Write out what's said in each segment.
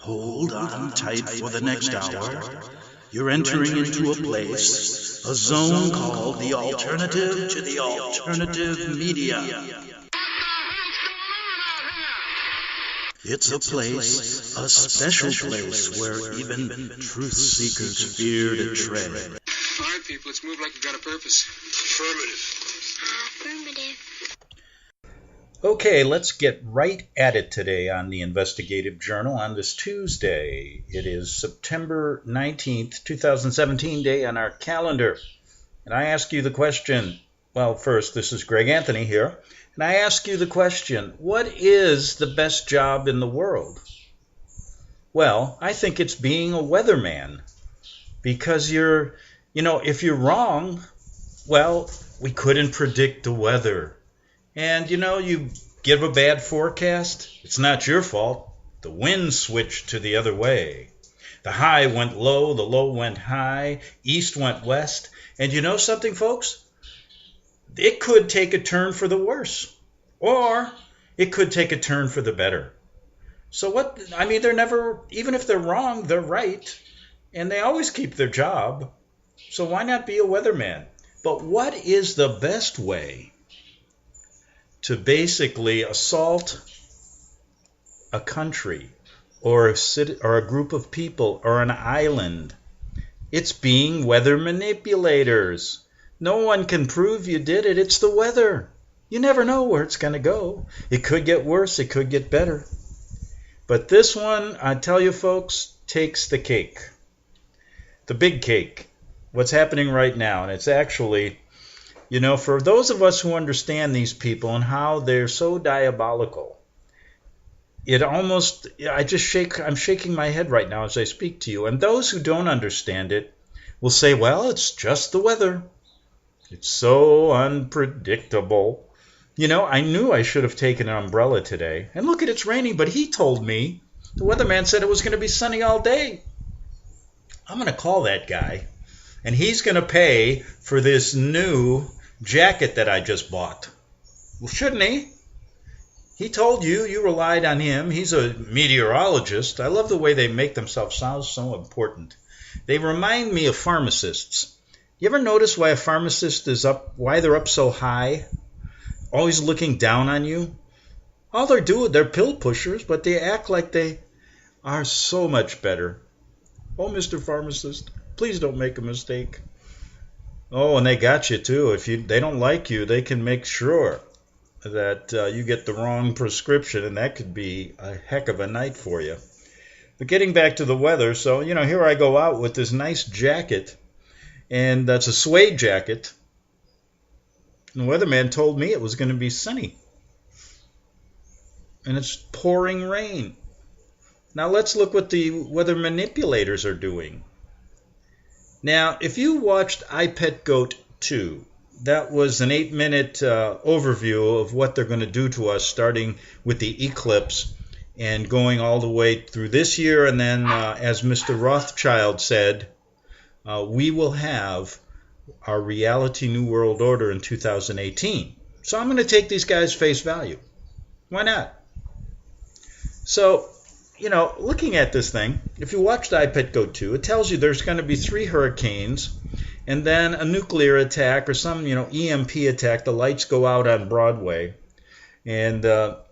Hold on tight for the next hour. You're entering into a place, a zone called the alternative to the alternative media. It's a place, a special place where even truth seekers fear to tread. All right, people, let's move like we've got a purpose. Affirmative. Okay, let's get right at it today on the Investigative Journal on this Tuesday. It is September 19th, 2017 day on our calendar. And I ask you the question, well, first, this is Greg Anthony here, and I ask you the question, what is the best job in the world? Well, I think it's being a weatherman, because if you're wrong, well, we couldn't predict the weather. And, you give a bad forecast, it's not your fault. The wind switched to the other way. The high went low, the low went high, east went west. And you know something, folks? It could take a turn for the worse. Or it could take a turn for the better. So they're never, even if they're wrong, they're right. And they always keep their job. So why not be a weatherman? But what is the best way to basically assault a country or a city or a group of people or an island? It's being weather manipulators. No one can prove you did it. It's the weather. You never know where it's going to go. It could get worse. It could get better. But this one, I tell you folks, takes the cake. The big cake. What's happening right now. And it's actually, for those of us who understand these people and how they're so diabolical, I'm shaking my head right now as I speak to you. And those who don't understand it will say, well, it's just the weather. It's so unpredictable. I knew I should have taken an umbrella today. And look, it's raining, but he told me, the weatherman said it was going to be sunny all day. I'm going to call that guy, and he's going to pay for this new jacket that I just bought. Well, shouldn't he? He told you relied on him. He's a meteorologist. I love the way they make themselves sound so important. They remind me of pharmacists. You ever notice why a pharmacist why they're up so high? Always looking down on you? All they're doing, they're pill pushers, but they act like they are so much better. Oh, Mr. Pharmacist, please don't make a mistake. Oh, and they got you too. If they don't like you, they can make sure that you get the wrong prescription, and that could be a heck of a night for you. But getting back to the weather, so, here I go out with this nice jacket, and that's a suede jacket. And the weatherman told me it was going to be sunny. And it's pouring rain. Now let's look what the weather manipulators are doing. Now, if you watched I Pet Goat 2, that was an 8-minute overview of what they're going to do to us, starting with the eclipse and going all the way through this year. And then, as Mr. Rothschild said, we will have our reality New World Order in 2018. So I'm going to take these guys face value. Why not? So, looking at this thing, if you watched I Pet Goat 2, it tells you there's going to be 3 hurricanes and then a nuclear attack or some, EMP attack. The lights go out on Broadway and et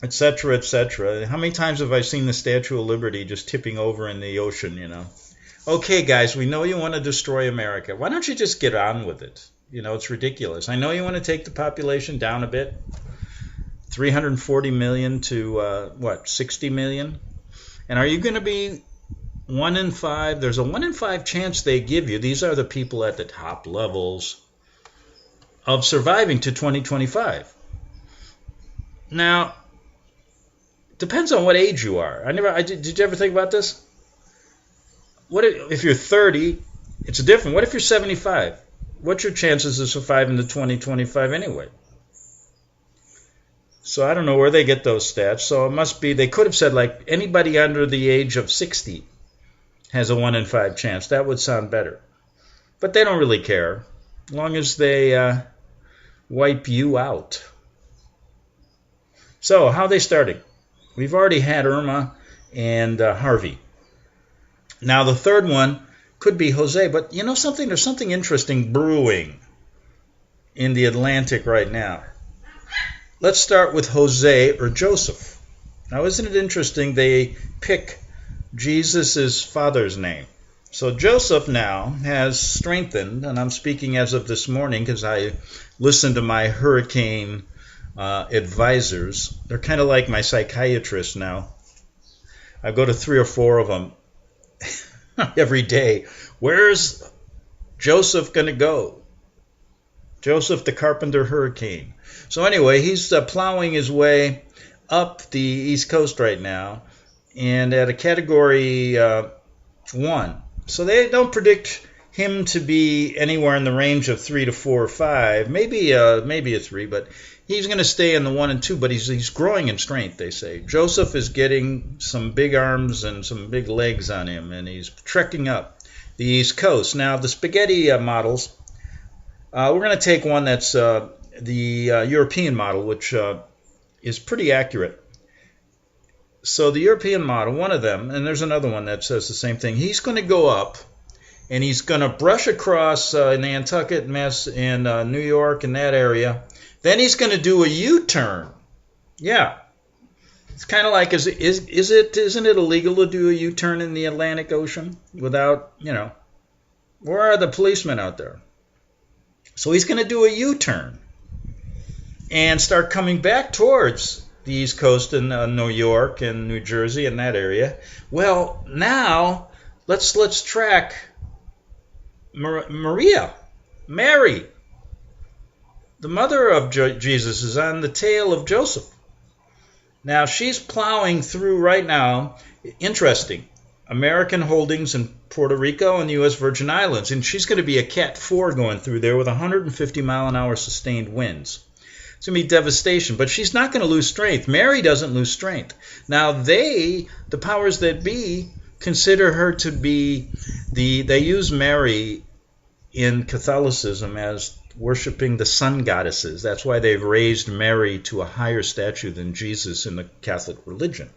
cetera, et cetera. How many times have I seen the Statue of Liberty just tipping over in the ocean, Okay, guys, we know you want to destroy America. Why don't you just get on with it? It's ridiculous. I know you want to take the population down a bit. 340 million to, 60 million? And are you going to be 1 in 5? There's a 1 in 5 chance they give you. These are the people at the top levels of surviving to 2025. Now, depends on what age you are. Did you ever think about this? What if you're 30? It's different. What if you're 75? What's your chances of surviving to 2025 anyway? So I don't know where they get those stats. So it must be, they could have said like anybody under the age of 60 has a 1 in 5 chance. That would sound better. But they don't really care, as long as they wipe you out. So how are they starting? We've already had Irma and Harvey. Now the third one could be Jose, but you know something? There's something interesting brewing in the Atlantic right now. Let's start with Jose or Joseph. Now isn't it interesting they pick Jesus' father's name? So Joseph now has strengthened, and I'm speaking as of this morning because I listened to my hurricane advisors. They're kind of like my psychiatrists now. I go to 3 or 4 of them every day. Where's Joseph going to go? Joseph the Carpenter Hurricane. So anyway, he's plowing his way up the East Coast right now, and at a Category 1. So they don't predict him to be anywhere in the range of 3 to 4 or 5, maybe a 3, but he's going to stay in the 1 and 2, but he's growing in strength, they say. Joseph is getting some big arms and some big legs on him, and he's trekking up the East Coast. Now, the spaghetti models, we're going to take one that's the European model, which is pretty accurate. So the European model, one of them, and there's another one that says the same thing, he's going to go up, and he's going to brush across Nantucket, Mass, and New York, and that area. Then he's going to do a U-turn. Yeah. It's kind of like, isn't it illegal to do a U-turn in the Atlantic Ocean without, where are the policemen out there? So he's going to do a U-turn and start coming back towards the East Coast in New York and New Jersey and that area. Well, now let's track Mary. The mother of Jesus is on the tail of Joseph. Now, she's plowing through right now, interesting, American holdings in Puerto Rico and the U.S. Virgin Islands, and she's going to be a Cat 4 going through there with 150 mile an hour sustained winds. It's going to be devastation, but she's not going to lose strength. Mary doesn't lose strength. Now, the powers that be, consider her to be they use Mary in Catholicism as worshiping the sun goddesses. That's why they've raised Mary to a higher statue than Jesus in the Catholic religion.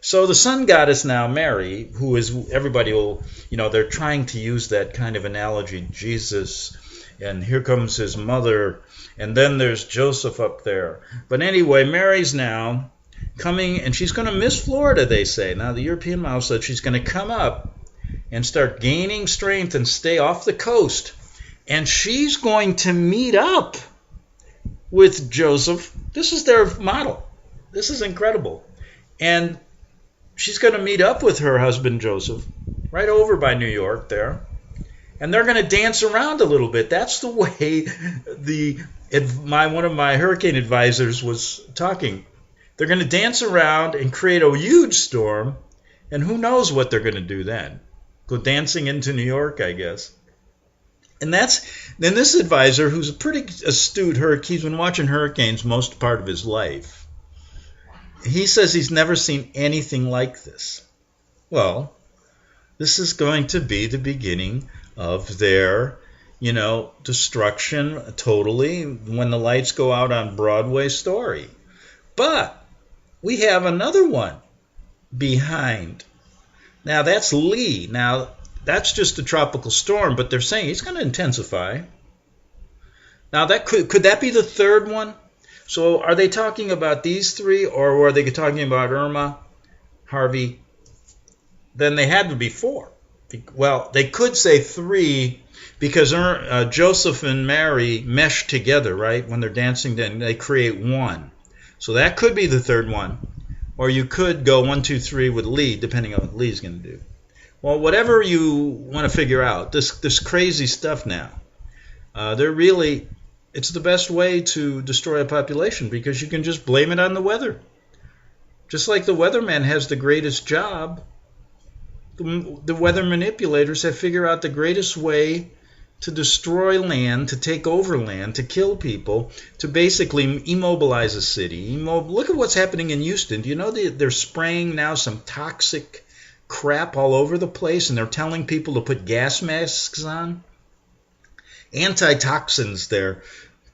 So the sun goddess now, Mary, who is, everybody will, they're trying to use that kind of analogy, Jesus, and here comes his mother, and then there's Joseph up there. But anyway, Mary's now coming, and she's going to miss Florida, they say. Now the European model said she's going to come up and start gaining strength and stay off the coast. And she's going to meet up with Joseph. This is their model. This is incredible. And she's going to meet up with her husband, Joseph, right over by New York there. And they're going to dance around a little bit. That's the way one of my hurricane advisors was talking. They're going to dance around and create a huge storm. And who knows what they're going to do then. Go dancing into New York, I guess. And then this advisor, who's a pretty astute he's been watching hurricanes most part of his life. He says he's never seen anything like this. Well, this is going to be the beginning of their, destruction totally when the lights go out on Broadway story. But we have another one behind. Now that's Lee. Now that's just a tropical storm, but they're saying it's going to intensify. Now, that could that be the third one? So are they talking about these three, or are they talking about Irma, Harvey? Then they had to be 4. Well, they could say 3 because Joseph and Mary mesh together, right? When they're dancing, then they create 1. So that could be the third one. Or you could go 1, 2, 3 with Lee, depending on what Lee's going to do. Well, whatever you want to figure out, this crazy stuff now, it's the best way to destroy a population because you can just blame it on the weather. Just like the weatherman has the greatest job, the weather manipulators have figured out the greatest way to destroy land, to take over land, to kill people, to basically immobilize a city. Look at what's happening in Houston. Do you know they're spraying now some toxic crap all over the place, and they're telling people to put gas masks on? Antitoxins they're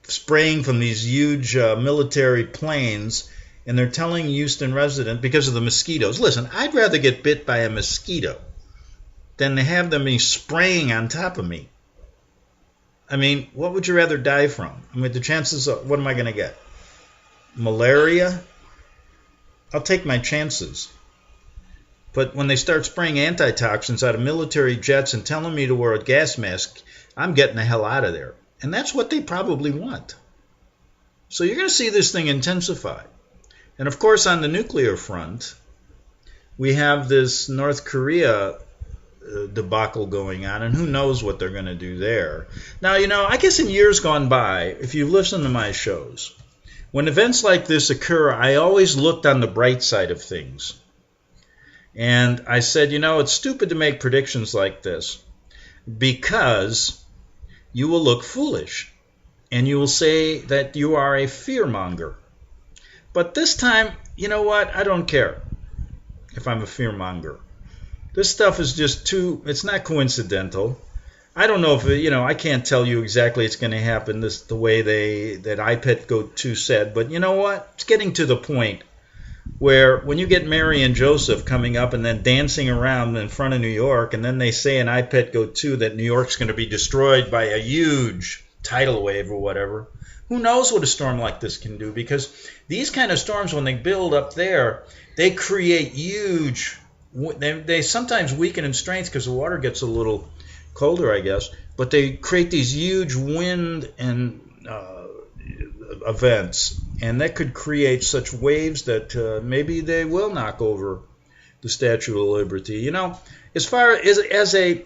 spraying from these huge military planes, and they're telling Houston residents because of the mosquitoes. Listen, I'd rather get bit by a mosquito than to have them be spraying on top of me. I mean, what would you rather die from? I mean, the chances of, what am I going to get? Malaria? I'll take my chances. But when they start spraying antitoxins out of military jets and telling me to wear a gas mask, I'm getting the hell out of there. And that's what they probably want. So you're going to see this thing intensify. And of course, on the nuclear front, we have this North Korea debacle going on, and who knows what they're going to do there. Now, I guess in years gone by, if you've listened to my shows, when events like this occur, I always looked on the bright side of things. And I said, it's stupid to make predictions like this because you will look foolish and you will say that you are a fearmonger. But this time, you know what? I don't care if I'm a fearmonger. This stuff is just it's not coincidental. I don't know if, I can't tell you exactly it's going to happen the way that iPet Go 2 said. But you know what? It's getting to the point where when you get Mary and Joseph coming up and then dancing around in front of New York, and then they say in iPet Go 2 that New York's going to be destroyed by a huge tidal wave or whatever, who knows what a storm like this can do? Because these kind of storms, when they build up there, they create huge, they sometimes weaken in strength because the water gets a little colder, I guess, but they create these huge wind and events, and that could create such waves that maybe they will knock over the Statue of Liberty. As far as a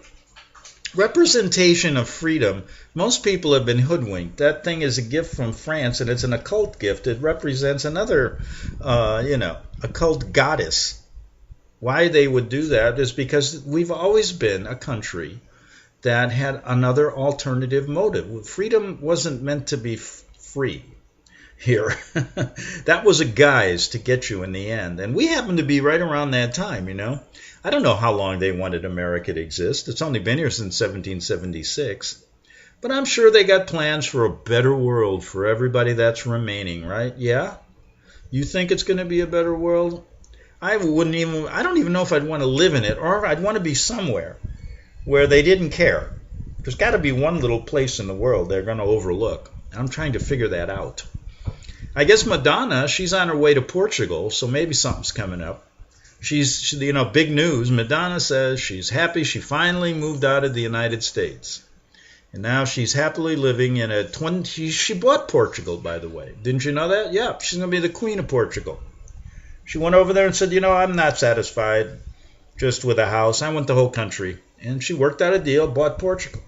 representation of freedom, most people have been hoodwinked. That thing is a gift from France, and it's an occult gift. It represents another, occult goddess. Why they would do that is because we've always been a country that had another alternative motive. Freedom wasn't meant to be free here. That was a guise to get you in the end. And we happen to be right around that time, I don't know how long they wanted America to exist. It's only been here since 1776. But I'm sure they got plans for a better world for everybody that's remaining, right? Yeah? You think it's going to be a better world? I don't even know if I'd want to live in it, or I'd want to be somewhere where they didn't care. There's got to be one little place in the world they're going to overlook. I'm trying to figure that out. I guess Madonna, she's on her way to Portugal, so maybe something's coming up. She's big news. Madonna says she's happy she finally moved out of the United States. And now she's happily living in she bought Portugal, by the way. Didn't you know that? Yeah, she's going to be the Queen of Portugal. She went over there and said, I'm not satisfied just with a house. I want the whole country. And she worked out a deal, bought Portugal.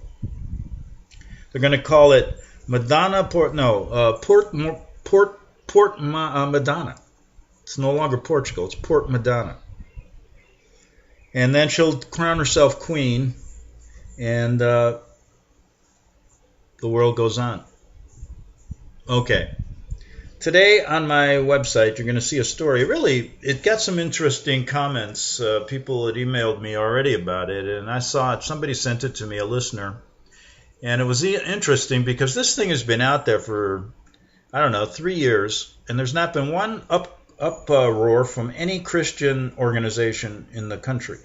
They're going to call it Madonna Madonna. It's no longer Portugal. It's Port Madonna. And then she'll crown herself queen, and the world goes on. Okay. Today on my website, you're going to see a story. Really, it got some interesting comments. People had emailed me already about it, and I saw it. Somebody sent it to me, a listener. And it was interesting because this thing has been out there for, 3 years, and there's not been one uproar from any Christian organization in the country.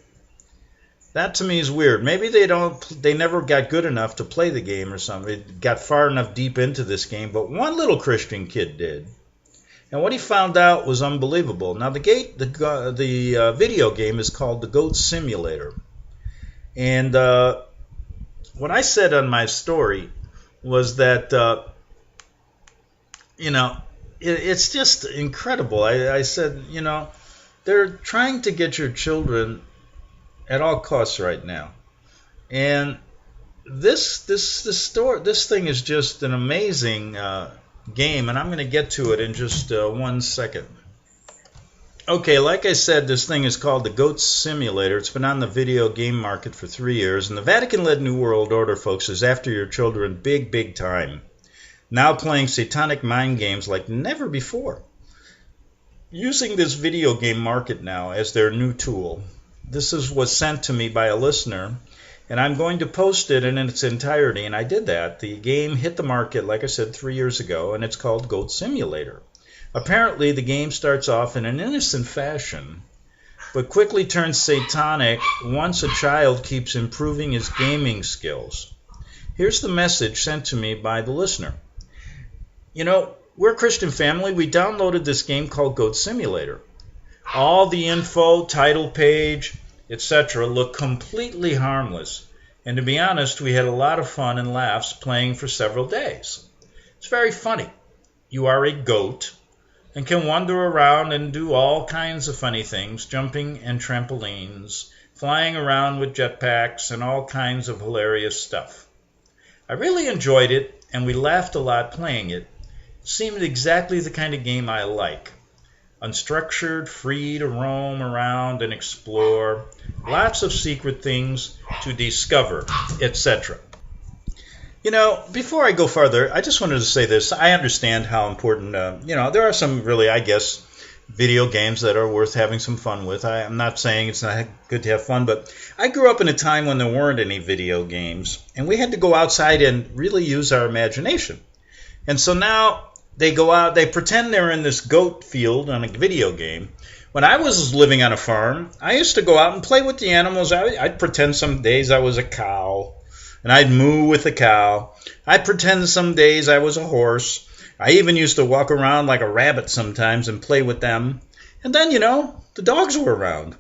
That to me is weird. Maybe they never got good enough to play the game or something. It got far enough deep into this game, but one little Christian kid did. And what he found out was unbelievable. Now the video game is called the Goat Simulator. And what I said on my story was that it's just incredible. I said, they're trying to get your children at all costs right now. And this thing is just an amazing game, and I'm going to get to it in just 1 second. Okay, like I said, this thing is called the Goat Simulator. It's been on the video game market for 3 years, and the Vatican-led New World Order, folks, is after your children big time. Now playing satanic mind games like never before. Using this video game market now as their new tool. This was sent to me by a listener, and I'm going to post it in its entirety, and I did that. The game hit the market, like I said, 3 years ago, and it's called Goat Simulator. Apparently, the game starts off in an innocent fashion, but quickly turns satanic once a child keeps improving his gaming skills. Here's the message sent to me by the listener. We're a Christian family. We downloaded this game called Goat Simulator. All the info, title page, etc. look completely harmless. And to be honest, we had a lot of fun and laughs playing for several days. It's very funny. You are a goat and can wander around and do all kinds of funny things, jumping and trampolines, flying around with jetpacks, and all kinds of hilarious stuff. I really enjoyed it, and we laughed a lot playing it. It seemed exactly the kind of game I like. Unstructured, free to roam around and explore, lots of secret things to discover, etc. Before I go further, I just wanted to say this. I understand how important, there are some really, video games that are worth having some fun with. I'm not saying it's not good to have fun, but I grew up in a time when there weren't any video games, and we had to go outside and really use our imagination. And so now they go out, they pretend they're in this goat field on a video game. When I was living on a farm, I used to go out and play with the animals. I'd pretend some days I was a cow, and I'd moo with the cow. I'd pretend some days I was a horse. I even used to walk around like a rabbit sometimes and play with them. And then, the dogs were around.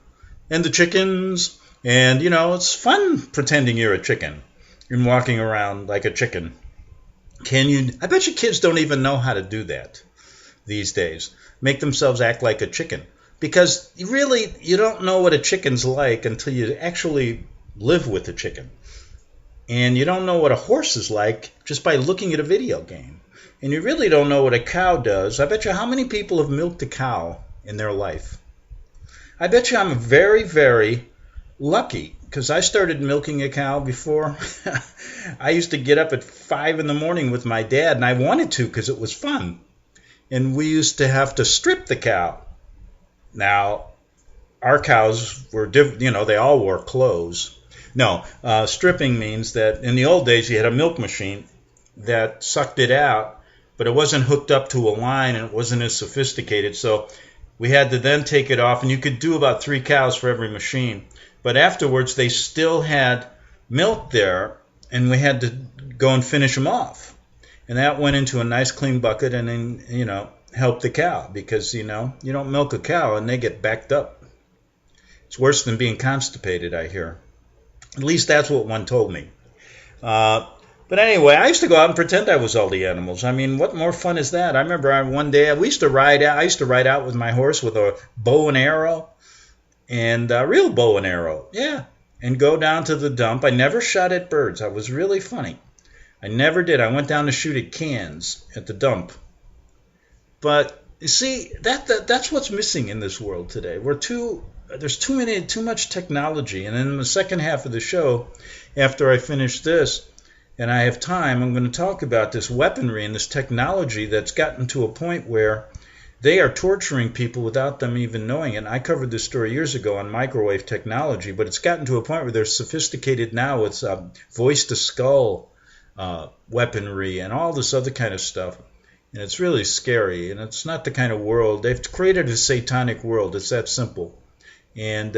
And the chickens. And, it's fun pretending you're a chicken and walking around like a chicken. I bet you kids don't even know how to do that these days. Make themselves act like a chicken. Because you don't know what a chicken's like until you actually live with a chicken. And you don't know what a horse is like just by looking at a video game. And you really don't know what a cow does. I bet you how many people have milked a cow in their life. I bet you I'm very, very lucky because I started milking a cow before. I used to get up at 5 in the morning with my dad, and I wanted to because it was fun. And we used to have to strip the cow. Now, our cows were different, they all wore clothes. No, stripping means that in the old days you had a milk machine that sucked it out, but it wasn't hooked up to a line and it wasn't as sophisticated. So we had to then take it off, and you could do about 3 cows for every machine. But afterwards they still had milk there, and we had to go and finish them off. And that went into a nice clean bucket and then, help the cow because, you don't milk a cow and they get backed up. It's worse than being constipated, I hear. At least that's what one told me. But anyway, I used to go out and pretend I was all the animals. I mean, what more fun is that? I remember one day I used to ride out with my horse with a bow and arrow, and a real bow and arrow, yeah, and go down to the dump. I never shot at birds. I was really funny. I never did. I went down to shoot at cans at the dump. But you see, that's what's missing in this world today. There's too much technology. And in the second half of the show, after I finish this, and I have time, I'm going to talk about this weaponry and this technology that's gotten to a point where they are torturing people without them even knowing it. And I covered this story years ago on microwave technology, but it's gotten to a point where they're sophisticated now. It's voice-to-skull weaponry and all this other kind of stuff. And it's really scary, and it's not the kind of world. They've created a satanic world. It's that simple. And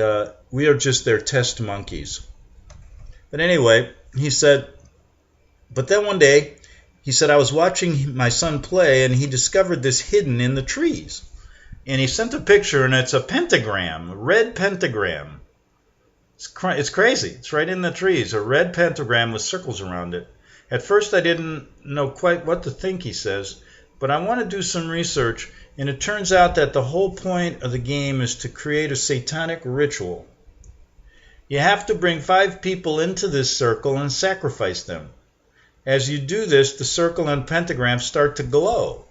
we are just their test monkeys. But anyway, he said, but then one day, he said, I was watching my son play, and he discovered this hidden in the trees. And he sent a picture, and it's a pentagram, a red pentagram. It's crazy. It's right in the trees, a red pentagram with circles around it. At first, I didn't know quite what to think, he says, but I want to do some research, and it turns out that the whole point of the game is to create a satanic ritual. You have to bring 5 people into this circle and sacrifice them. As you do this, the circle and pentagram start to glow.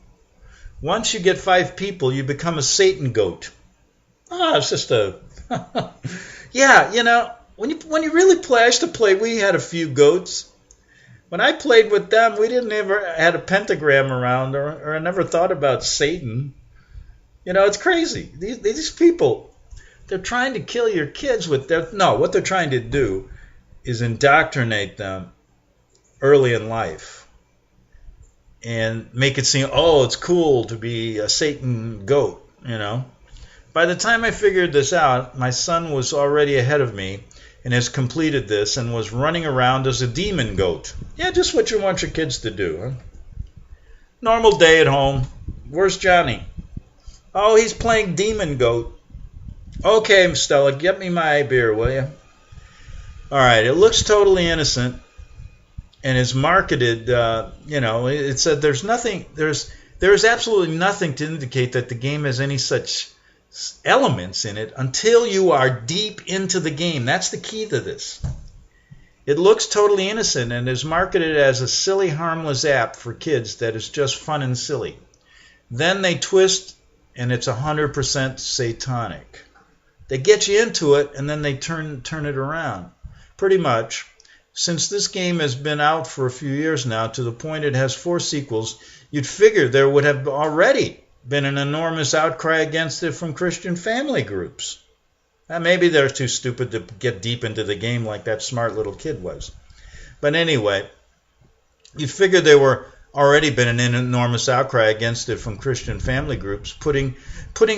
Once you get 5 people, you become a Satan goat. It's just a... Yeah, when you really play, I used to play, we had a few goats. When I played with them, we didn't ever had a pentagram around, or I never thought about Satan. It's crazy. These people, they're trying to kill your kids with what they're trying to do is indoctrinate them early in life. and make it seem, oh, it's cool to be a Satan goat, you know. By the time I figured this out, my son was already ahead of me and has completed this and was running around as a demon goat. Yeah, just what you want your kids to do, huh? Normal day at home. Where's Johnny? Oh, he's playing demon goat. Okay, Stella, get me my beer, will you? All right, it looks totally innocent and is marketed, it said there is absolutely nothing to indicate that the game has any such elements in it until you are deep into the game. That's the key to this. It looks totally innocent and is marketed as a silly, harmless app for kids that is just fun and silly. Then they twist, and it's 100% satanic. They get you into it, and then they turn it around. Pretty much. Since this game has been out for a few years now, to the point it has 4 sequels, you'd figure there would have already been an enormous outcry against it from Christian family groups. Maybe they're too stupid to get deep into the game like that smart little kid was. But anyway, you'd figure there were already been an enormous outcry against it from Christian family groups, putting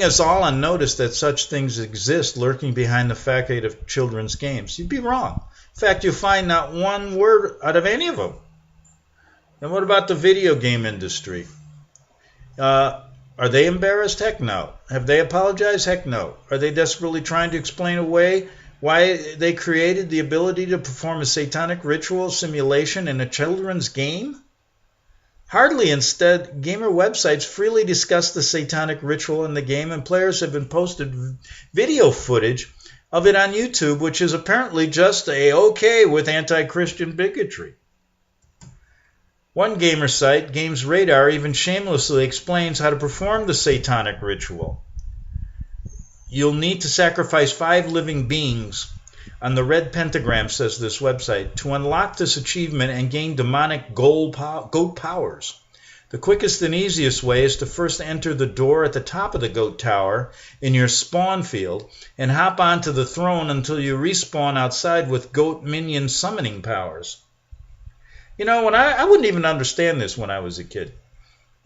us all on notice that such things exist lurking behind the facade of children's games. You'd be wrong. In fact, you'll find not one word out of any of them. And what about the video game industry? Are they embarrassed? Heck no. Have they apologized? Heck no. Are they desperately trying to explain away why they created the ability to perform a satanic ritual simulation in a children's game? Hardly. Instead, gamer websites freely discuss the satanic ritual in the game, and players have been posted video footage of it on YouTube, which is apparently just okay with anti-Christian bigotry. One gamer site, Games Radar, even shamelessly explains how to perform the satanic ritual. You'll need to sacrifice 5 living beings on the red pentagram, says this website, to unlock this achievement and gain demonic goat powers. The quickest and easiest way is to first enter the door at the top of the goat tower in your spawn field and hop onto the throne until you respawn outside with goat minion summoning powers. You know, when I wouldn't even understand this when I was a kid.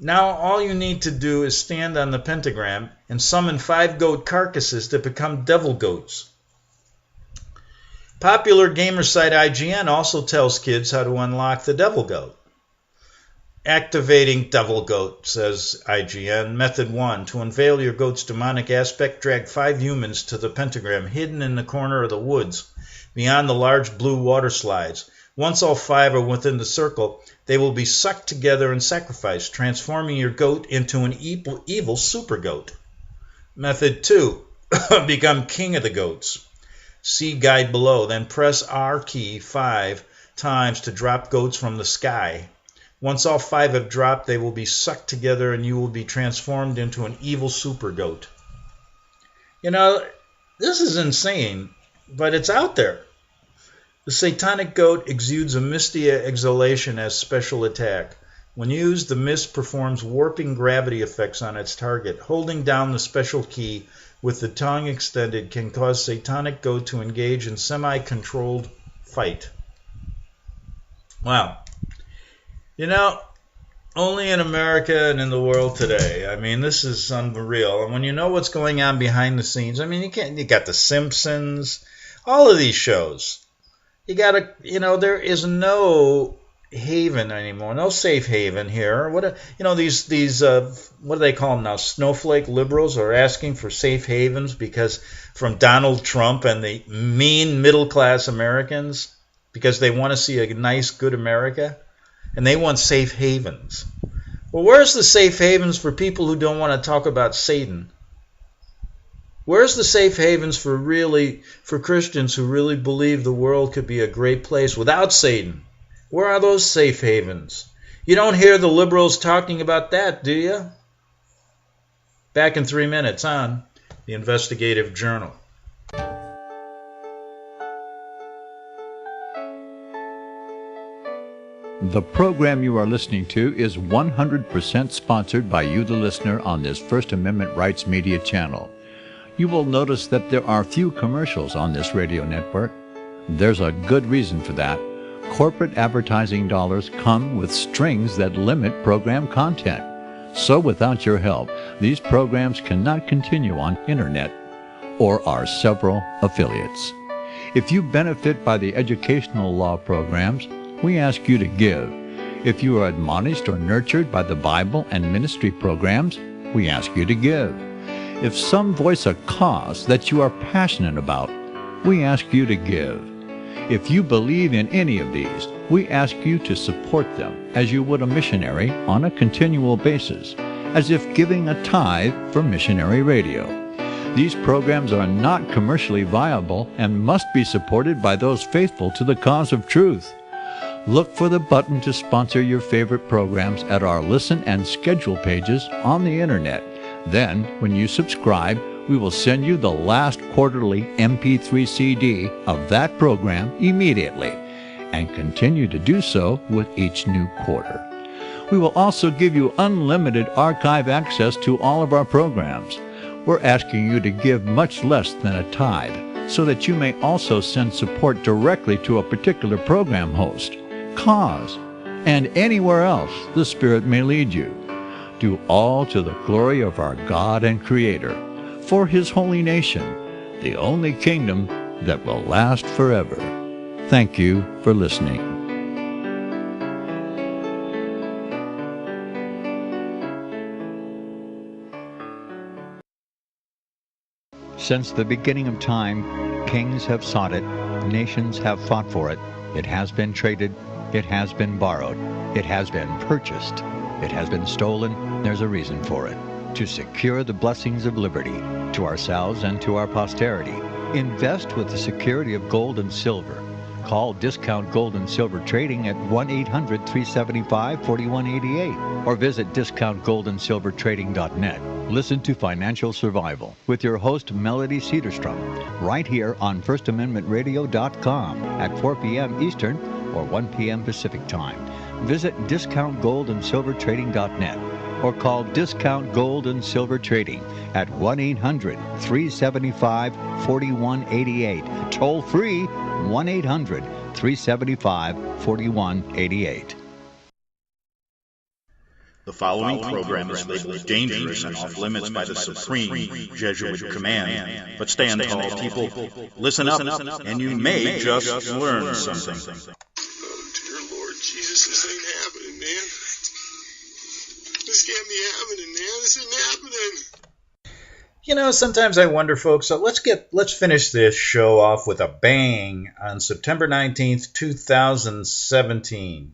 Now all you need to do is stand on the pentagram and summon 5 goat carcasses to become devil goats. Popular gamer site IGN also tells kids how to unlock the devil goat. Activating devil goat, says IGN. Method 1. To unveil your goat's demonic aspect, drag 5 humans to the pentagram hidden in the corner of the woods beyond the large blue water slides. Once all 5 are within the circle, they will be sucked together and sacrificed, transforming your goat into an evil super goat. Method 2. Become king of the goats. See guide below, then press R key 5 times to drop goats from the sky. Once all 5 have dropped, they will be sucked together and you will be transformed into an evil super goat. You know, this is insane, but it's out there. The satanic goat exudes a misty exhalation as special attack. When used, the mist performs warping gravity effects on its target. Holding down the special key with the tongue extended can cause satanic goat to engage in semi-controlled fight. Wow. You know, only in America and in the world today. I mean, this is unreal. And when you know what's going on behind the scenes, I mean, you got The Simpsons, all of these shows. You gotta, there is no haven anymore, no safe haven here. These what do they call them now? Snowflake liberals are asking for safe havens because from Donald Trump and the mean middle class Americans because they want to see a nice, good America, and they want safe havens. Well, where's the safe havens for people who don't want to talk about Satan? Where's the safe havens for Christians who really believe the world could be a great place without Satan? Where are those safe havens? You don't hear the liberals talking about that, do you? Back in 3 minutes on the Investigative Journal. The program you are listening to is 100% sponsored by you, the listener, on this First Amendment Rights Media channel. You will notice that there are few commercials on this radio network. There's a good reason for that. corporate advertising dollars come with strings that limit program content. So without your help, these programs cannot continue on internet or our several affiliates. If you benefit by the educational law programs, we ask you to give. If you are admonished or nurtured by the Bible and ministry programs, we ask you to give. If some voice a cause that you are passionate about, we ask you to give. If you believe in any of these, we ask you to support them as you would a missionary on a continual basis, as if giving a tithe for missionary radio. These programs are not commercially viable and must be supported by those faithful to the cause of truth. Look for the button to sponsor your favorite programs at our listen and schedule pages on the internet. Then, when you subscribe, we will send you the last quarterly MP3 CD of that program immediately, and continue to do so with each new quarter. We will also give you unlimited archive access to all of our programs. We're asking you to give much less than a tithe, so that you may also send support directly to a particular program host, cause, and anywhere else the Spirit may lead you. Do all to the glory of our God and Creator, for His holy nation, the only kingdom that will last forever. Thank you for listening. Since the beginning of time, kings have sought it, nations have fought for it. It has been traded, it has been borrowed, it has been purchased, it has been stolen. There's a reason for it. To secure the blessings of liberty to ourselves and to our posterity. Invest with the security of gold and silver. Call Discount Gold and Silver Trading at 1-800-375-4188 or visit discountgoldandsilvertrading.net. Listen to Financial Survival with your host Melody Cedarstrom right here on FirstAmendmentRadio.com at 4 p.m. Eastern or 1 p.m. Pacific Time. Visit discountgoldandsilvertrading.net or call Discount Gold and Silver Trading at 1-800-375-4188. Toll free 1-800-375-4188. The following program is labeled dangerous and off limits by the supreme Jesuit command. But stand tall, people. Listen up, and you may just learn something. Oh, dear Lord Jesus, this ain't happening, man. This can't be happening, man. This isn't happening. You know, sometimes I wonder, folks, so let's finish this show off with a bang on September 19th, 2017.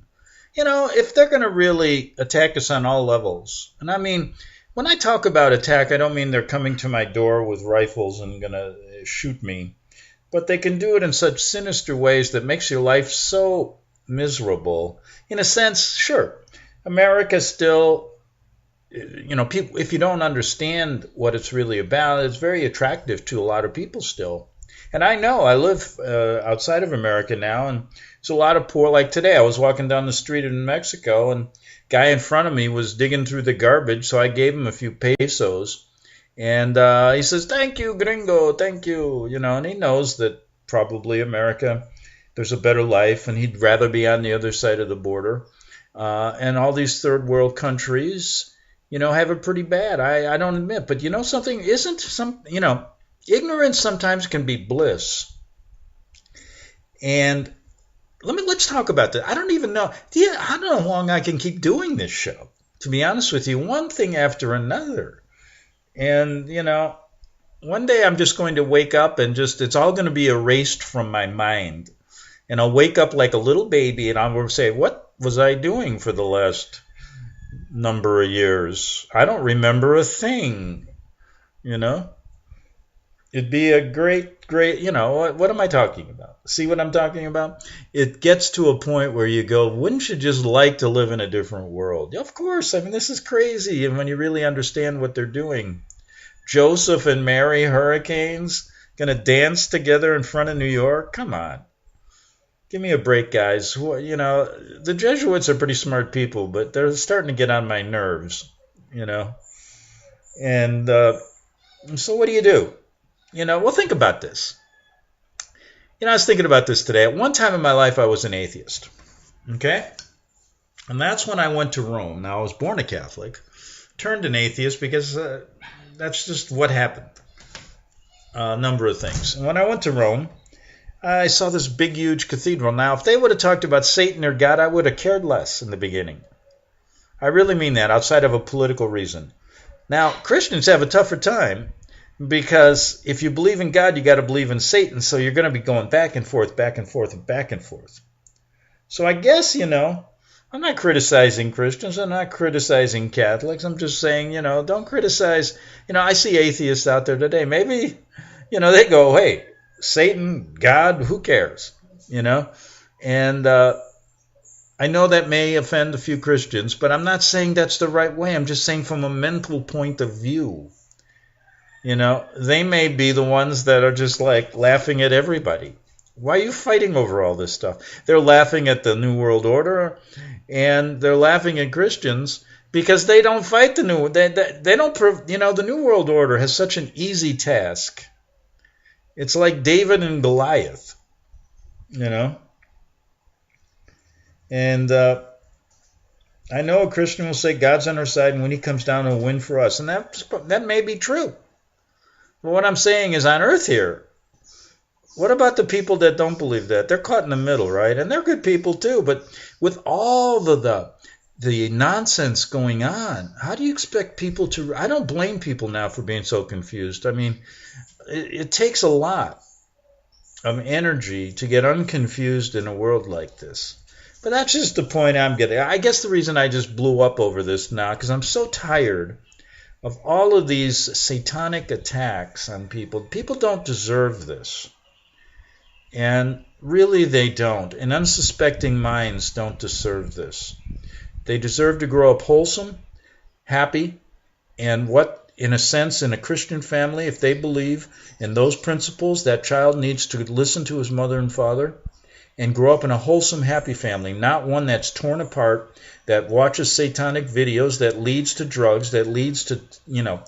You know, if they're going to really attack us on all levels, and I mean, when I talk about attack, I don't mean they're coming to my door with rifles and going to shoot me, but they can do it in such sinister ways that makes your life so miserable. In a sense, sure, America still, you know, people, if you don't understand what it's really about, it's very attractive to a lot of people still. And I know I live outside of America now, and there's a lot of poor. Like today, I was walking down the street in Mexico, and a guy in front of me was digging through the garbage, so I gave him a few pesos. And he says, "Thank you, gringo, thank you." You know, and he knows that probably America, there's a better life, and he'd rather be on the other side of the border. And all these third world countries, you know, have it pretty bad. I don't admit, but you know something, ignorance sometimes can be bliss. And let's talk about that. I don't even know. I don't know how long I can keep doing this show, to be honest with you. One thing after another. And, you know, one day I'm just going to wake up and it's all going to be erased from my mind. And I'll wake up like a little baby and I'll say, what was I doing for the last number of years? I don't remember a thing, you know. It'd be a great, you know, what am I talking about? See what I'm talking about? It gets to a point where you go, wouldn't you just like to live in a different world? Of course. I mean, this is crazy. And when you really understand what they're doing, Joseph and Mary hurricanes going to dance together in front of New York? Come on. Give me a break, guys. You know, the Jesuits are pretty smart people, but they're starting to get on my nerves, you know. And so what do? You know, well, think about this. I was thinking about this today. At one time in my life, I was an atheist. Okay? And that's when I went to Rome. Now, I was born a Catholic, turned an atheist because that's just what happened. A number of things. And when I went to Rome, I saw this big, huge cathedral. Now, if they would have talked about Satan or God, I would have cared less in the beginning. I really mean that, outside of a political reason. Now, Christians have a tougher time because if you believe in God, you got to believe in Satan, so you're going to be going back and forth, back and forth, and back and forth. So I guess, I'm not criticizing Christians. I'm not criticizing Catholics. I'm just saying, don't criticize. I see atheists out there today. Maybe, they go, hey, Satan, God, who cares? And I know that may offend a few Christians, but I'm not saying that's the right way. I'm just saying from a mental point of view. They may be the ones that are just like laughing at everybody. Why are you fighting over all this stuff? They're laughing at the New World Order, and they're laughing at Christians because they don't fight the New. They don't. The New World Order has such an easy task. It's like David and Goliath, And I know a Christian will say God's on our side, and when He comes down, He'll win for us, and that may be true. But what I'm saying is, on Earth here, what about the people that don't believe that? They're caught in the middle, right? And they're good people too. But with all the nonsense going on, how do you expect people to... I don't blame people now for being so confused. I mean, it takes a lot of energy to get unconfused in a world like this. But that's just the point I'm getting. I guess the reason I just blew up over this now, because I'm so tired of all of these satanic attacks on people. People don't deserve this. And really they don't. And unsuspecting minds don't deserve this. They deserve to grow up wholesome, happy, and in a sense, in a Christian family, if they believe in those principles, that child needs to listen to his mother and father and grow up in a wholesome, happy family, not one that's torn apart, that watches satanic videos, that leads to drugs, that leads to,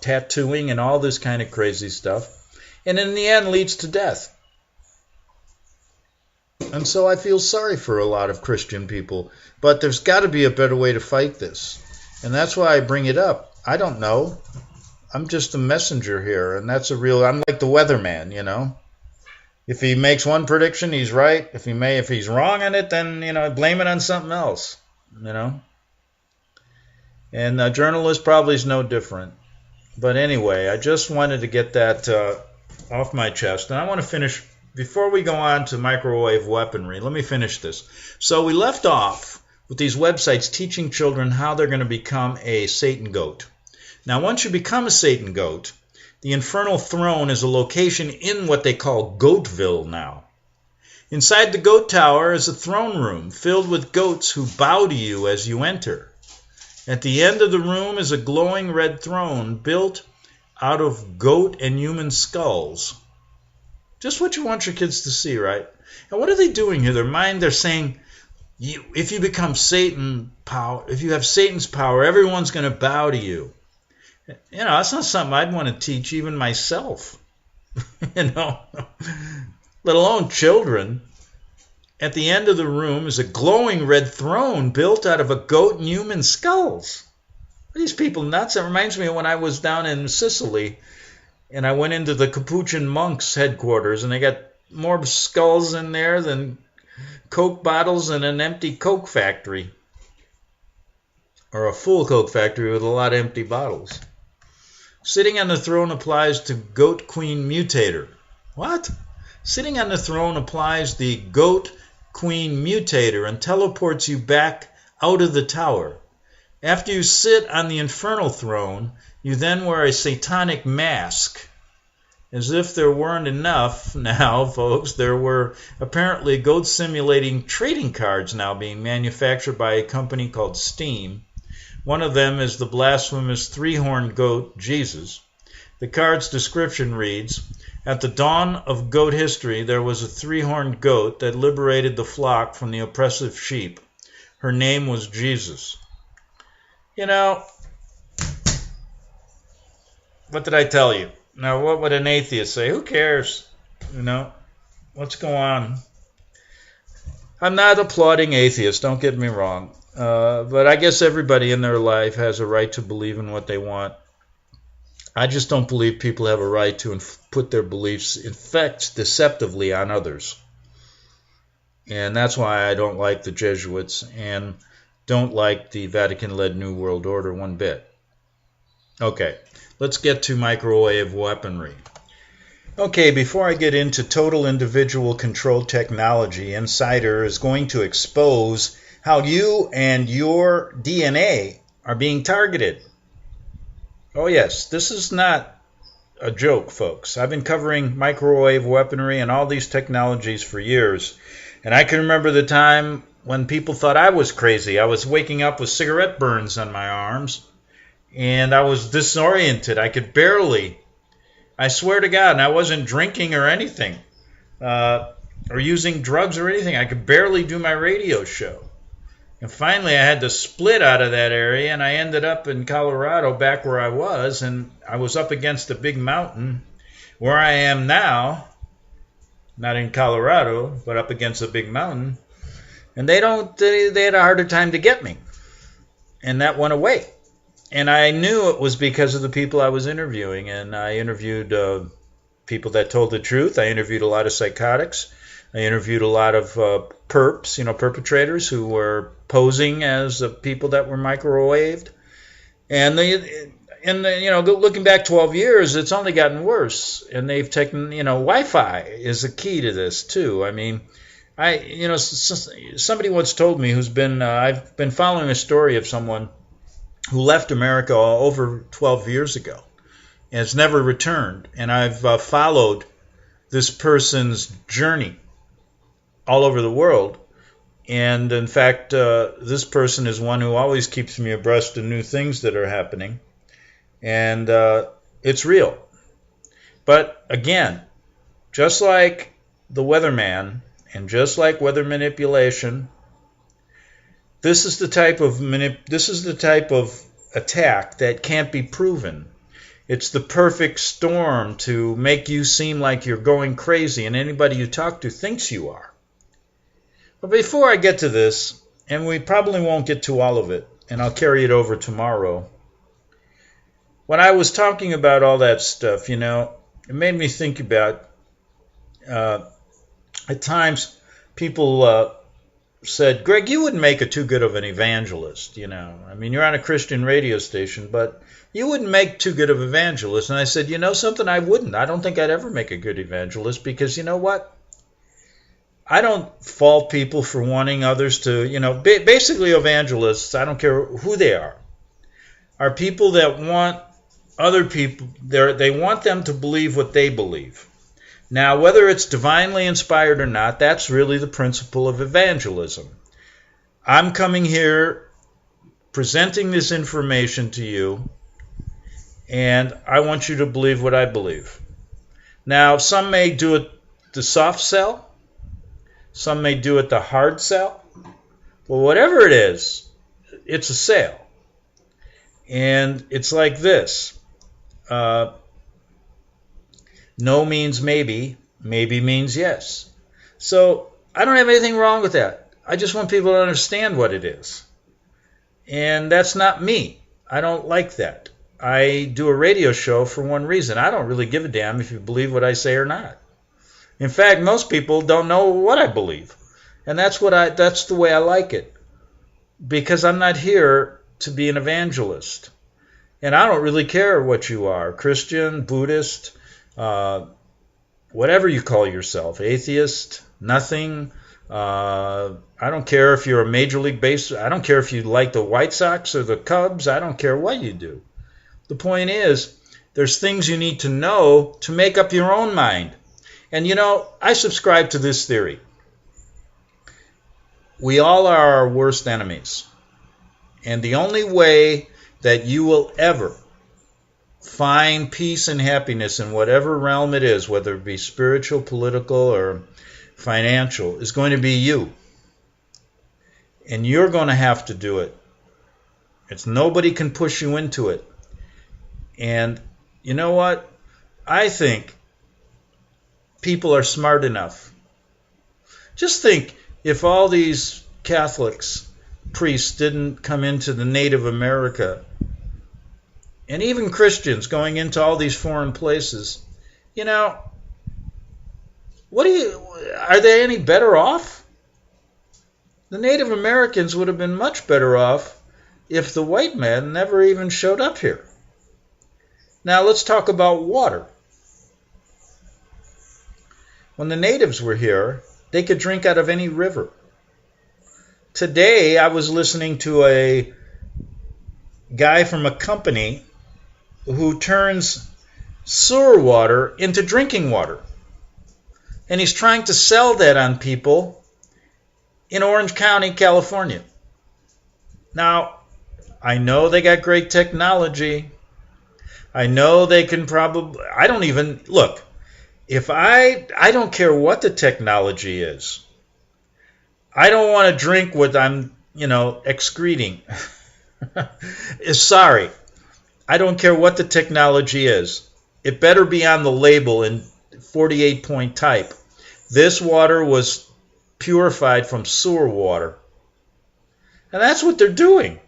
tattooing and all this kind of crazy stuff, and in the end leads to death. And so I feel sorry for a lot of Christian people, but there's got to be a better way to fight this. And that's why I bring it up. I don't know. I'm just a messenger here, and I'm like the weatherman, If he makes one prediction, he's right. If he's wrong on it, then, blame it on something else, And a journalist probably is no different. But anyway, I just wanted to get that off my chest. And I want to finish, before we go on to microwave weaponry, let me finish this. So we left off with these websites teaching children how they're going to become a Satan goat. Now, once you become a Satan goat, the infernal throne is a location in what they call Goatville now. Inside the goat tower is a throne room filled with goats who bow to you as you enter. At the end of the room is a glowing red throne built out of goat and human skulls. Just what you want your kids to see, right? And what are they doing here? They're saying, if you become Satan power, if you have Satan's power, everyone's going to bow to you. That's not something I'd want to teach even myself, let alone children. At the end of the room is a glowing red throne built out of a goat and human skulls. Are these people nuts? It reminds me of when I was down in Sicily and I went into the Capuchin monks' headquarters, and they got more skulls in there than Coke bottles in an empty Coke factory. Or a full Coke factory with a lot of empty bottles. Sitting on the throne applies to Goat Queen Mutator. What? Sitting on the throne applies the Goat Queen Mutator and teleports you back out of the tower. After you sit on the infernal throne, you then wear a satanic mask. As if there weren't enough now, folks, there were apparently goat simulating trading cards now being manufactured by a company called Steam. One of them is the blasphemous three-horned goat, Jesus. The card's description reads, "At the dawn of goat history, there was a three-horned goat that liberated the flock from the oppressive sheep. Her name was Jesus." What did I tell you? Now, what would an atheist say? Who cares? Let's go on. I'm not applauding atheists, don't get me wrong. But I guess everybody in their life has a right to believe in what they want. I just don't believe people have a right to put their beliefs, in fact, deceptively on others. And that's why I don't like the Jesuits and don't like the Vatican-led New World Order one bit. Okay, let's get to microwave weaponry. Okay, before I get into total individual control technology, Insider is going to expose how you and your DNA are being targeted. Oh yes, this is not a joke, folks. I've been covering microwave weaponry and all these technologies for years. And I can remember the time when people thought I was crazy. I was waking up with cigarette burns on my arms, and I was disoriented. I could barely, I swear to God, and I wasn't drinking or anything, or using drugs or anything. I could barely do my radio show. And finally, I had to split out of that area, and I ended up in Colorado, back where I was, and I was up against a big mountain where I am now, not in Colorado, but up against a big mountain, and they had a harder time to get me, and that went away. And I knew it was because of the people I was interviewing, and I interviewed people that told the truth. I interviewed a lot of psychotics. I interviewed a lot of perps, perpetrators who were posing as people that were microwaved. And looking back 12 years, it's only gotten worse. And they've taken, Wi-Fi is a key to this too. I mean, somebody once told me I've been following a story of someone who left America over 12 years ago and has never returned. And I've followed this person's journey all over the world. And in fact, this person is one who always keeps me abreast of new things that are happening. And it's real. But again, just like the weatherman and just like weather manipulation, this is the type of attack that can't be proven. It's the perfect storm to make you seem like you're going crazy, and anybody you talk to thinks you are. But before I get to this, and we probably won't get to all of it, and I'll carry it over tomorrow, when I was talking about all that stuff, it made me think about, at times, people said, Greg, you wouldn't make too good of an evangelist, I mean, you're on a Christian radio station, but you wouldn't make too good of an evangelist. And I said, something, I wouldn't. I don't think I'd ever make a good evangelist because you know what? I don't fault people for wanting others to, basically evangelists, I don't care who they are people that want other people, they want them to believe what they believe. Now, whether it's divinely inspired or not, that's really the principle of evangelism. I'm coming here presenting this information to you, and I want you to believe what I believe. Now, some may do it the soft sell. Some may do it the hard sell. Well, whatever it is, it's a sale. And it's like this. No means maybe. Maybe means yes. So I don't have anything wrong with that. I just want people to understand what it is. And that's not me. I don't like that. I do a radio show for one reason. I don't really give a damn if you believe what I say or not. In fact, most people don't know what I believe. And that's the way I like it. Because I'm not here to be an evangelist. And I don't really care what you are, Christian, Buddhist, whatever you call yourself, atheist, nothing. I don't care if you're a Major League Baseball. I don't care if you like the White Sox or the Cubs. I don't care what you do. The point is, there's things you need to know to make up your own mind. And I subscribe to this theory. We all are our worst enemies. And the only way that you will ever find peace and happiness in whatever realm it is, whether it be spiritual, political, or financial, is going to be you. And you're going to have to do it. Nobody can push you into it. And you know what? I think people are smart enough Just think, if all these Catholics, priests, didn't come into the Native America, and even Christians going into all these foreign places, are they any better off? The Native Americans would have been much better off if the white man never even showed up here. Now let's talk about water. When the natives were here, they could drink out of any river. Today, I was listening to a guy from a company who turns sewer water into drinking water. And he's trying to sell that on people in Orange County, California. Now, I know they got great technology. I know they can probably, I don't even, look, if I don't care what the technology is. I don't want to drink what I'm, excreting. Sorry. I don't care what the technology is. It better be on the label in 48-point type. This water was purified from sewer water. And that's what they're doing.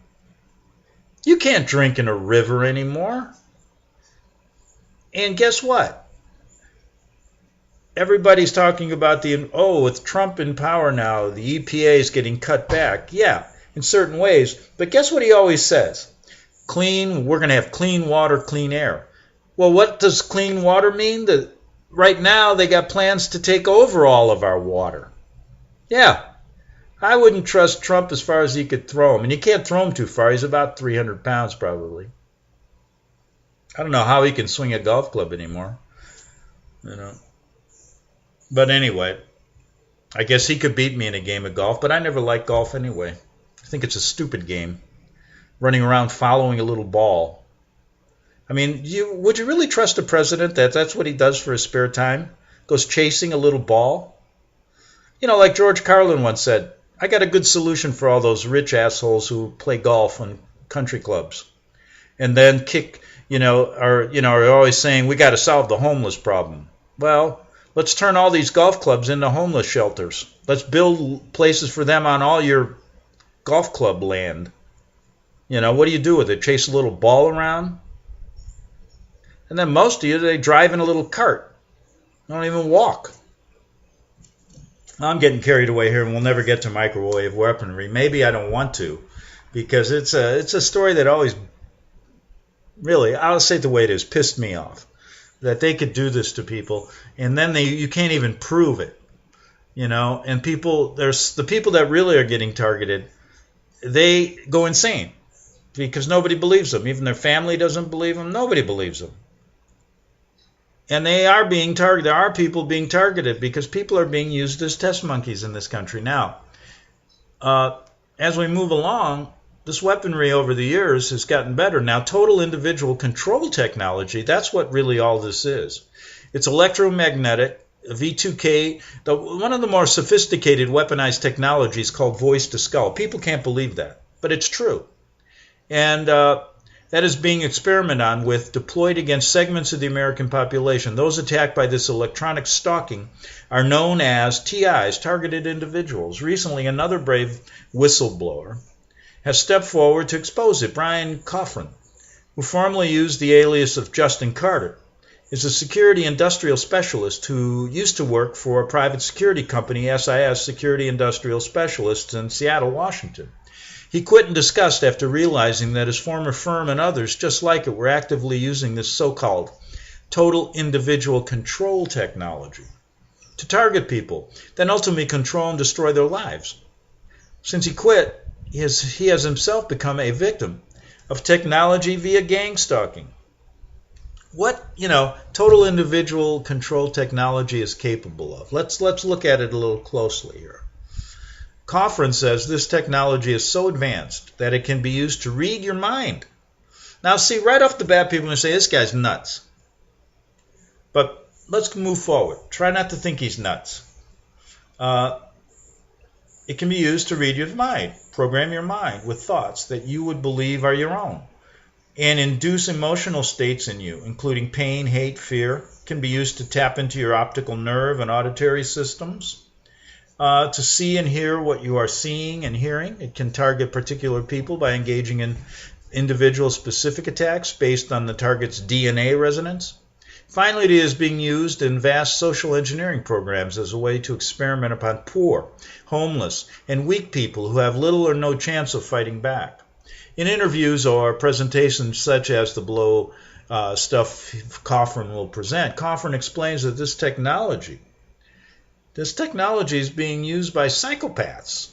You can't drink in a river anymore. And guess what? Everybody's talking about with Trump in power now, the EPA is getting cut back. Yeah, in certain ways. But guess what he always says? We're going to have clean water, clean air. Well, what does clean water mean? Right now, they got plans to take over all of our water. Yeah, I wouldn't trust Trump as far as you could throw him. And you can't throw him too far. He's about 300 pounds probably. I don't know how he can swing a golf club anymore. But anyway, I guess he could beat me in a game of golf, but I never liked golf anyway. I think it's a stupid game. Running around following a little ball. I mean, would you really trust a president that's what he does for his spare time? Goes chasing a little ball? Like George Carlin once said, I got a good solution for all those rich assholes who play golf on country clubs. And then are always saying, we got to solve the homeless problem. Well, let's turn all these golf clubs into homeless shelters. Let's build places for them on all your golf club land. What do you do with it? Chase a little ball around? And then most of you, they drive in a little cart. They don't even walk. I'm getting carried away here, and we'll never get to microwave weaponry. Maybe I don't want to, because it's a story that always, really, I'll say it the way it is, pissed me off. That they could do this to people, and then you can't even prove it. And there's the people that really are getting targeted, they go insane. Because nobody believes them. Even their family doesn't believe them. Nobody believes them. And they are being targeted. There are people being targeted because people are being used as test monkeys in this country. Now, as we move along, this weaponry over the years has gotten better. Now, total individual control technology, that's what really all this is. It's electromagnetic, V2K, one of the more sophisticated weaponized technologies called voice to skull. People can't believe that, but it's true. And that is being experimented on with, deployed against segments of the American population. Those attacked by this electronic stalking are known as TIs, targeted individuals. Recently, another brave whistleblower has stepped forward to expose it. Brian Coffrin, who formerly used the alias of Justin Carter, is a security industrial specialist who used to work for a private security company, SIS Security Industrial Specialists, in Seattle, Washington. He quit in disgust after realizing that his former firm and others just like it were actively using this so-called total individual control technology to target people, then ultimately control and destroy their lives. Since he quit, he has himself become a victim of technology via gang stalking. What, total individual control technology is capable of. Let's look at it a little closely here. Coffrin says this technology is so advanced that it can be used to read your mind. Now, see, right off the bat, people are going to say, this guy's nuts. But let's move forward. Try not to think he's nuts. It can be used to read your mind, program your mind with thoughts that you would believe are your own, and induce emotional states in you, including pain, hate, fear. It can be used to tap into your optical nerve and auditory systems. to see and hear what you are seeing and hearing. It can target particular people by engaging in individual specific attacks based on the target's DNA resonance. Finally, it is being used in vast social engineering programs as a way to experiment upon poor, homeless, and weak people who have little or no chance of fighting back. In interviews or presentations such as the below stuff Coffin will present, Coffin explains that this technology is being used by psychopaths.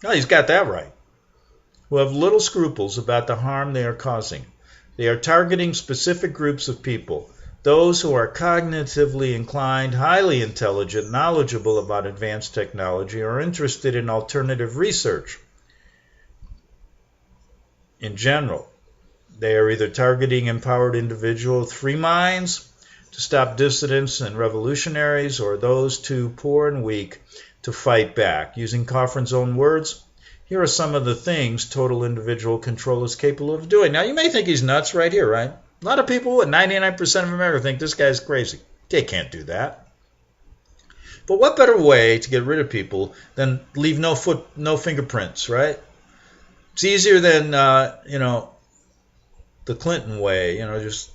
Oh, he's got that right. Who have little scruples about the harm they are causing. They are targeting specific groups of people. Those who are cognitively inclined, highly intelligent, knowledgeable about advanced technology, or interested in alternative research. In general, they are either targeting empowered individuals with free minds to stop dissidents and revolutionaries, or those too poor and weak to fight back. Using Coffin's own words, here are some of the things total individual control is capable of doing. Now, you may think he's nuts right here, right? A lot of people, 99% of America, think this guy's crazy. They can't do that. But what better way to get rid of people than leave no fingerprints, right? It's easier than, the Clinton way, just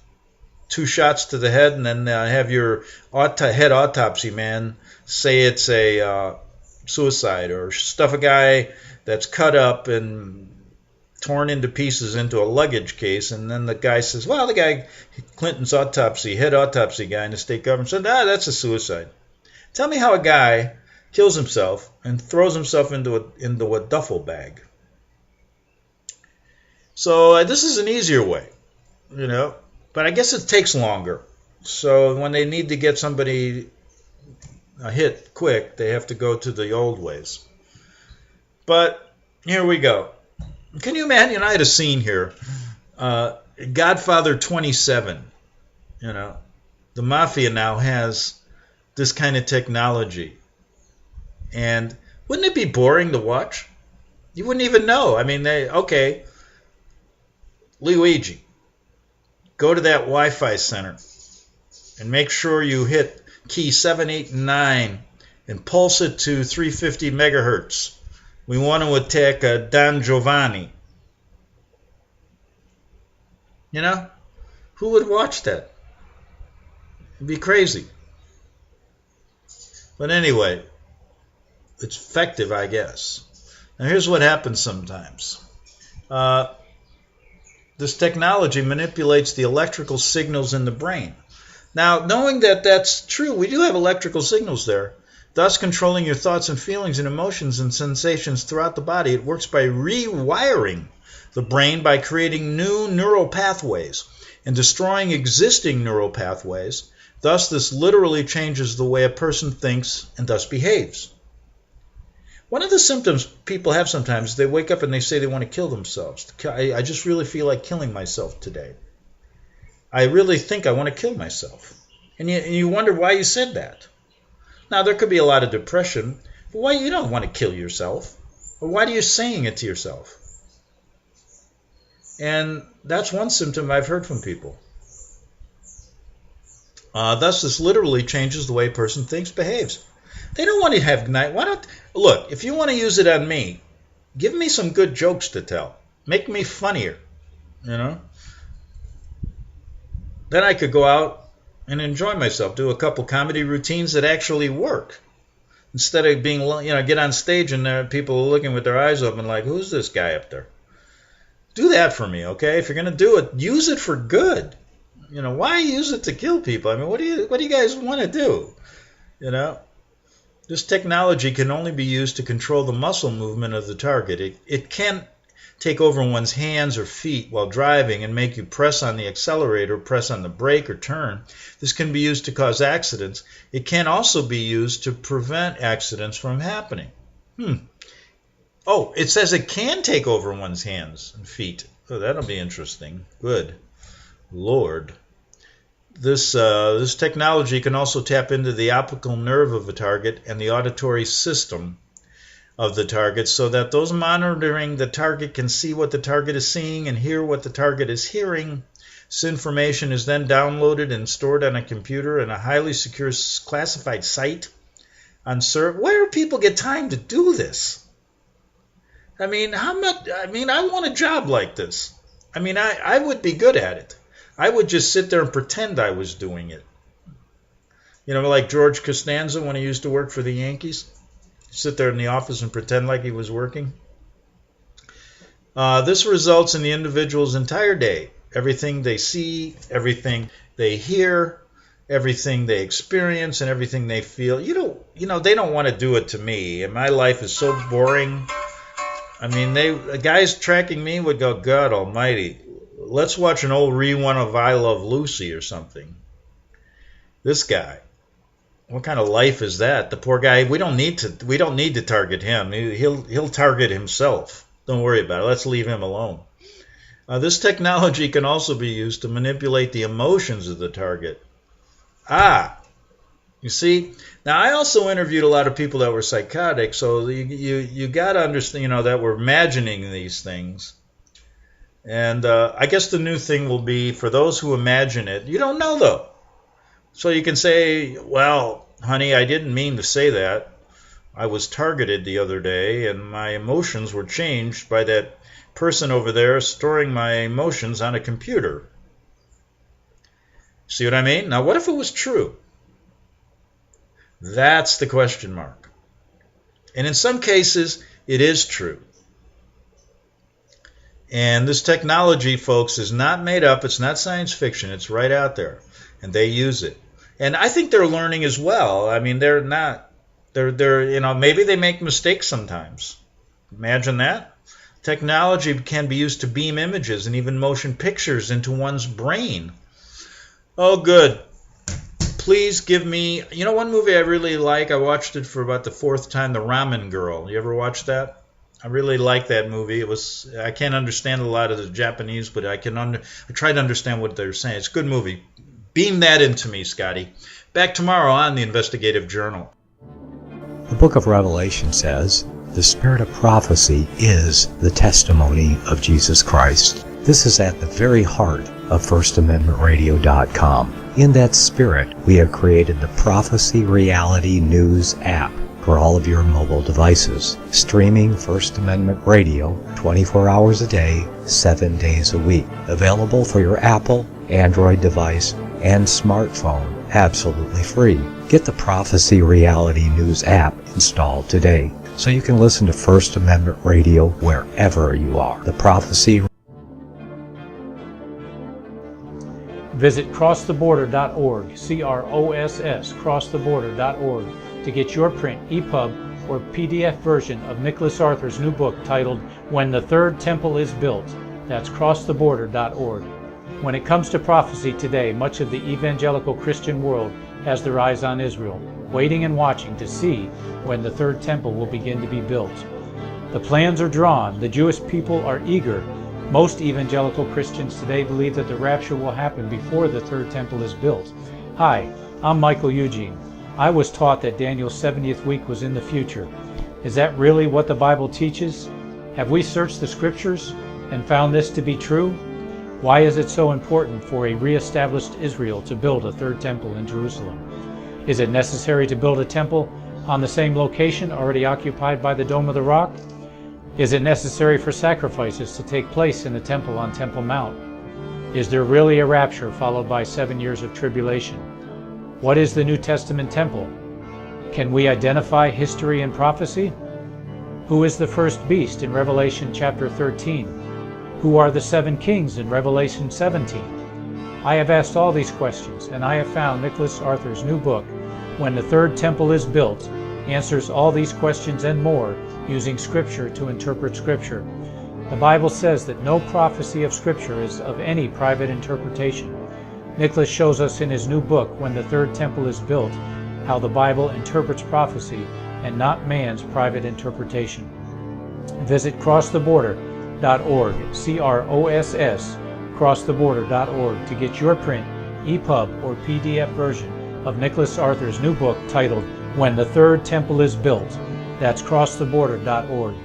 2 shots to the head and then have your head autopsy man say it's a suicide, or stuff a guy that's cut up and torn into pieces into a luggage case, and then the guy says, well, the guy, Clinton's head autopsy guy in the state government said, that's a suicide. Tell me how a guy kills himself and throws himself into a duffel bag. So this is an easier way, but I guess it takes longer. So when they need to get somebody hit quick, they have to go to the old ways. But here we go. Can you imagine? I had a scene here. Godfather 27. The mafia now has this kind of technology. And wouldn't it be boring to watch? You wouldn't even know. I mean, Luigi, go to that Wi-Fi center and make sure you hit key 7, 8, and 9 and pulse it to 350 megahertz. We want to attack Don Giovanni. Who would watch that? It'd be crazy. But anyway, it's effective, I guess. Now here's what happens sometimes. This technology manipulates the electrical signals in the brain. Now, knowing that that's true, we do have electrical signals there, thus controlling your thoughts and feelings and emotions and sensations throughout the body. It works by rewiring the brain by creating new neural pathways and destroying existing neural pathways. Thus, this literally changes the way a person thinks and thus behaves. One of the symptoms people have sometimes, they wake up and they say they want to kill themselves. I just really feel like killing myself today. I really think I want to kill myself. And you wonder why you said that. Now, there could be a lot of depression, but why you don't want to kill yourself? Or why are you saying it to yourself? And that's one symptom I've heard from people. Thus, this literally changes the way a person thinks, behaves. They don't want to have night. Look, if you want to use it on me, give me some good jokes to tell. Make me funnier, Then I could go out and enjoy myself, do a couple comedy routines that actually work. Instead of being, get on stage and people are looking with their eyes open like, who's this guy up there? Do that for me, okay? If you're going to do it, use it for good. Why use it to kill people? I mean, what do you guys want to do? This technology can only be used to control the muscle movement of the target. It can't take over one's hands or feet while driving and make you press on the accelerator, press on the brake, or turn. This can be used to cause accidents. It can also be used to prevent accidents from happening. Oh, it says it can take over one's hands and feet. Oh, that'll be interesting. Good Lord. This technology can also tap into the optical nerve of a target and the auditory system of the target so that those monitoring the target can see what the target is seeing and hear what the target is hearing. This information is then downloaded and stored on a computer in a highly secure classified site on serve. Where do people get time to do this? I mean, I want a job like this. I mean, I would be good at it. I would just sit there and pretend I was doing it. You know, like George Costanza when he used to work for the Yankees. Sit there in the office and pretend like he was working. This results in the individual's entire day. Everything they see, everything they hear, everything they experience, and everything they feel. You know, they don't want to do it to me. And my life is so boring. I mean, the guys tracking me would go, God almighty, let's watch an old rerun of I Love Lucy or something. This guy, what kind of life is that? The poor guy, we don't need to target him. He'll target himself. Don't worry about it. Let's leave him alone. This technology can also be used to manipulate the emotions of the target. You see, now I also interviewed a lot of people that were psychotic, so you got to understand, that we're imagining these things. And I guess the new thing will be for those who imagine it, you don't know though. So you can say, well, honey, I didn't mean to say that. I was targeted the other day and my emotions were changed by that person over there storing my emotions on a computer. See what I mean? Now, what if it was true? That's the question mark. And in some cases, it is true. And this technology, folks, is not made up. It's not science fiction. It's right out there. And they use it. And I think they're learning as well. I mean, they're maybe they make mistakes sometimes. Imagine that. Technology can be used to beam images and even motion pictures into one's brain. Oh, good. Please give me, one movie I really like, I watched it for about the fourth time, The Ramen Girl. You ever watch that? I really like that movie. I can't understand a lot of the Japanese, but I try to understand what they're saying. It's a good movie. Beam that into me, Scotty. Back tomorrow on the Investigative Journal. The book of Revelation says, the spirit of prophecy is the testimony of Jesus Christ. This is at the very heart of FirstAmendmentRadio.com. In that spirit, we have created the Prophecy Reality News app for all of your mobile devices, streaming First Amendment Radio 24 hours a day, 7 days a week. Available for your Apple, Android device, and smartphone, absolutely free. Get the Prophecy Reality News app installed today so you can listen to First Amendment Radio wherever you are. The Prophecy. Visit crosstheborder.org, crosstheborder.org, to get your print, EPUB, or PDF version of Nicholas Arthur's new book titled When the Third Temple is Built. That's crosstheborder.org. When it comes to prophecy today, much of the evangelical Christian world has their eyes on Israel, waiting and watching to see when the third temple will begin to be built. The plans are drawn. The Jewish people are eager. Most evangelical Christians today believe that the rapture will happen before the third temple is built. Hi, I'm Michael Eugene. I was taught that Daniel's 70th week was in the future. Is that really what the Bible teaches? Have we searched the scriptures and found this to be true? Why is it so important for a re-established Israel to build a third temple in Jerusalem? Is it necessary to build a temple on the same location already occupied by the Dome of the Rock? Is it necessary for sacrifices to take place in the temple on Temple Mount? Is there really a rapture followed by 7 years of tribulation? What is the New Testament temple? Can we identify history and prophecy? Who is the first beast in Revelation chapter 13? Who are the 7 kings in Revelation 17? I have asked all these questions, and I have found Nicholas Arthur's new book, When the Third Temple is Built, answers all these questions and more using Scripture to interpret Scripture. The Bible says that no prophecy of Scripture is of any private interpretation. Nicholas shows us in his new book, When the Third Temple is Built, how the Bible interprets prophecy and not man's private interpretation. Visit crosstheborder.org, crosstheborder.org, to get your print, EPUB, or PDF version of Nicholas Arthur's new book titled When the Third Temple is Built. That's crosstheborder.org.